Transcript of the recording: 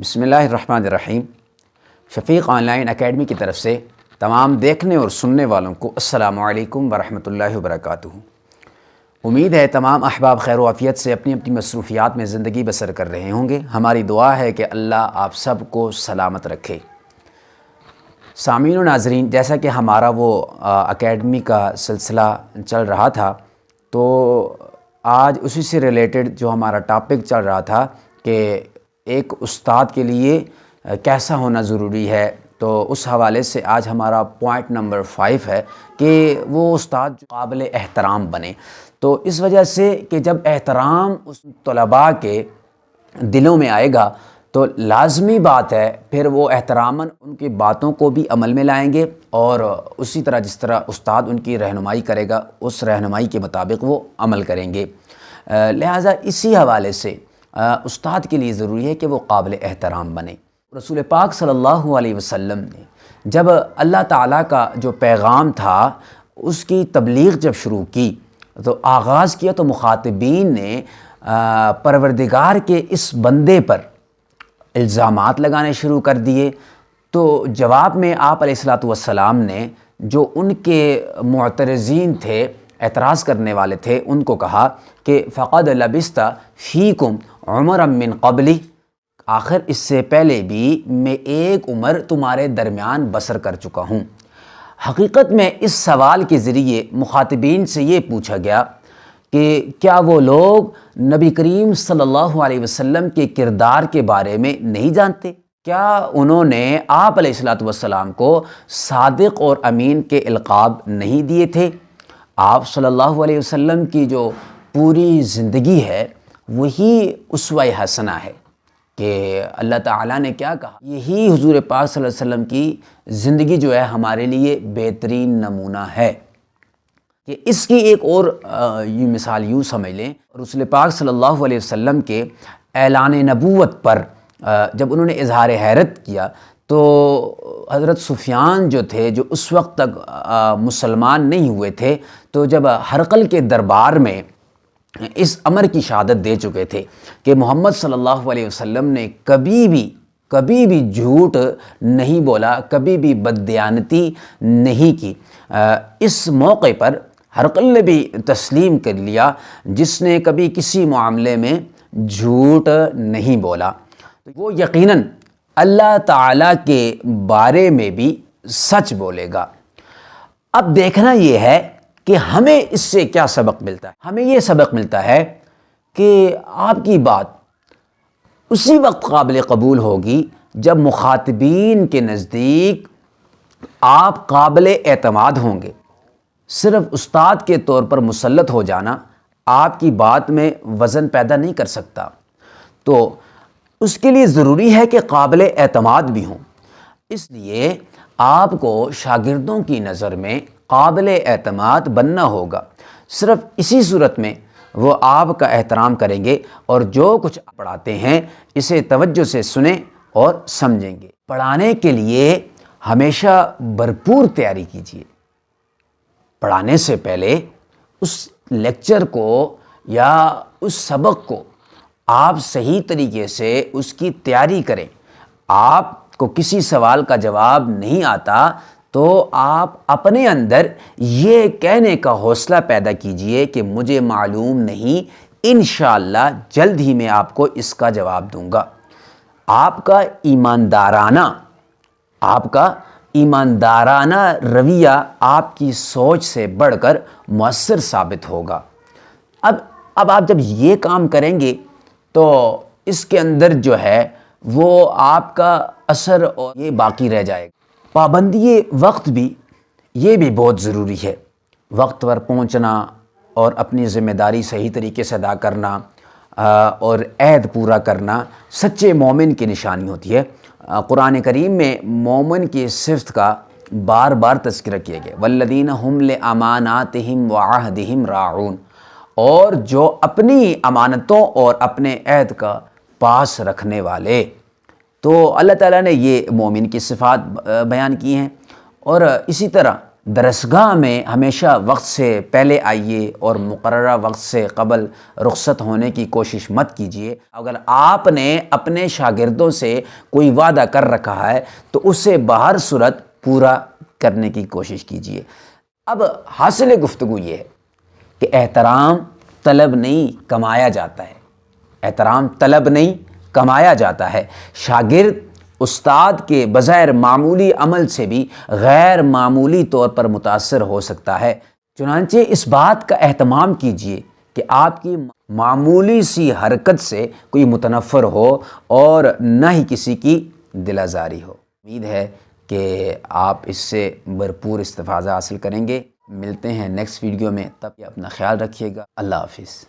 بسم اللہ الرحمن الرحیم۔ شفیق آن لائن اکیڈمی کی طرف سے تمام دیکھنے اور سننے والوں کو السلام علیکم ورحمۃ اللہ وبرکاتہ۔ امید ہے تمام احباب خیر و عافیت سے اپنی اپنی مصروفیات میں زندگی بسر کر رہے ہوں گے۔ ہماری دعا ہے کہ اللہ آپ سب کو سلامت رکھے۔ سامعین و ناظرین، جیسا کہ ہمارا وہ اکیڈمی کا سلسلہ چل رہا تھا، تو آج اسی سے ریلیٹڈ جو ہمارا ٹاپک چل رہا تھا کہ ایک استاد کے لیے کیسا ہونا ضروری ہے، تو اس حوالے سے آج ہمارا پوائنٹ نمبر 5 ہے کہ وہ استاد جو قابل احترام بنے۔ تو اس وجہ سے کہ جب احترام اس طلباء کے دلوں میں آئے گا تو لازمی بات ہے پھر وہ احتراماً ان کی باتوں کو بھی عمل میں لائیں گے، اور اسی طرح جس طرح استاد ان کی رہنمائی کرے گا اس رہنمائی کے مطابق وہ عمل کریں گے۔ لہٰذا اسی حوالے سے استاد کے لیے ضروری ہے کہ وہ قابل احترام بنے۔ رسول پاک صلی اللہ علیہ وسلم نے جب اللہ تعالیٰ کا جو پیغام تھا اس کی تبلیغ جب شروع کی تو آغاز کیا تو مخاطبین نے پروردگار کے اس بندے پر الزامات لگانے شروع کر دیے۔ تو جواب میں آپ علیہ الصلوۃ والسلام نے جو ان کے معترضین تھے، اعتراض کرنے والے تھے، ان کو کہا کہ فقد لبثت فیکم عمرا من قبلی، آخر اس سے پہلے بھی میں ایک عمر تمہارے درمیان بسر کر چکا ہوں۔ حقیقت میں اس سوال کے ذریعے مخاطبین سے یہ پوچھا گیا کہ کیا وہ لوگ نبی کریم صلی اللہ علیہ وسلم کے کردار کے بارے میں نہیں جانتے؟ کیا انہوں نے آپ علیہ الصلوۃ والسلام کو صادق اور امین کے القاب نہیں دیے تھے؟ آپ صلی اللہ علیہ وسلم کی جو پوری زندگی ہے وہی اسوہ حسنہ ہے کہ اللہ تعالیٰ نے کیا کہا، یہی حضور پاک صلی اللہ علیہ وسلم کی زندگی جو ہے ہمارے لیے بہترین نمونہ ہے۔ کہ اس کی ایک اور مثال یوں سمجھ لیں، رسول پاک صلی اللہ علیہ وسلم کے اعلان نبوت پر جب انہوں نے اظہار حیرت کیا تو حضرت سفیان جو تھے، جو اس وقت تک مسلمان نہیں ہوئے تھے، تو جب ہرقل کے دربار میں اس امر کی شہادت دے چکے تھے کہ محمد صلی اللہ علیہ وسلم نے کبھی بھی جھوٹ نہیں بولا، کبھی بھی بددیانتی نہیں کی، اس موقع پر ہرقل نے بھی تسلیم کر لیا جس نے کبھی کسی معاملے میں جھوٹ نہیں بولا، وہ یقیناً اللہ تعالیٰ کے بارے میں بھی سچ بولے گا۔ اب دیکھنا یہ ہے کہ ہمیں اس سے کیا سبق ملتا ہے۔ ہمیں یہ سبق ملتا ہے کہ آپ کی بات اسی وقت قابل قبول ہوگی جب مخاطبین کے نزدیک آپ قابل اعتماد ہوں گے۔ صرف استاد کے طور پر مسلط ہو جانا آپ کی بات میں وزن پیدا نہیں کر سکتا، تو اس کے لیے ضروری ہے کہ قابل اعتماد بھی ہوں۔ اس لیے آپ کو شاگردوں کی نظر میں قابل اعتماد بننا ہوگا۔ صرف اسی صورت میں وہ آپ کا احترام کریں گے اور جو کچھ پڑھاتے ہیں اسے توجہ سے سنیں اور سمجھیں گے۔ پڑھانے کے لیے ہمیشہ بھرپور تیاری کیجیے۔ پڑھانے سے پہلے اس لیکچر کو یا اس سبق کو آپ صحیح طریقے سے اس کی تیاری کریں۔ آپ کو کسی سوال کا جواب نہیں آتا تو آپ اپنے اندر یہ کہنے کا حوصلہ پیدا کیجئے کہ مجھے معلوم نہیں، انشاءاللہ جلد ہی میں آپ کو اس کا جواب دوں گا۔ آپ کا ایماندارانہ رویہ آپ کی سوچ سے بڑھ کر مؤثر ثابت ہوگا۔ اب آپ جب یہ کام کریں گے تو اس کے اندر جو ہے وہ آپ کا اثر اور یہ باقی رہ جائے گا۔ پابندی وقت بھی یہ بھی بہت ضروری ہے۔ وقت پر پہنچنا اور اپنی ذمہ داری صحیح طریقے سے ادا کرنا اور عہد پورا کرنا سچے مومن کی نشانی ہوتی ہے۔ قرآن کریم میں مومن کی صفت کا بار بار تذکرہ کیا گیا، والذین ہم لاماناتہم وعہدہم راعون، اور جو اپنی امانتوں اور اپنے عہد کا پاس رکھنے والے۔ تو اللہ تعالیٰ نے یہ مومن کی صفات بیان کی ہیں، اور اسی طرح درسگاہ میں ہمیشہ وقت سے پہلے آئیے اور مقررہ وقت سے قبل رخصت ہونے کی کوشش مت کیجیے۔ اگر آپ نے اپنے شاگردوں سے کوئی وعدہ کر رکھا ہے تو اسے بہر صورت پورا کرنے کی کوشش کیجیے۔ اب حاصل گفتگو یہ ہے کہ احترام طلب نہیں کمایا جاتا ہے، احترام طلب نہیں کمایا جاتا ہے۔ شاگرد استاد کے بظاہر معمولی عمل سے بھی غیر معمولی طور پر متاثر ہو سکتا ہے، چنانچہ اس بات کا اہتمام کیجیے کہ آپ کی معمولی سی حرکت سے کوئی متنفر ہو اور نہ ہی کسی کی دل آزاری ہو۔ امید ہے کہ آپ اس سے بھرپور استفادہ حاصل کریں گے۔ ملتے ہیں نیکسٹ ویڈیو میں، تب تک اپنا خیال رکھیے گا۔ اللہ حافظ۔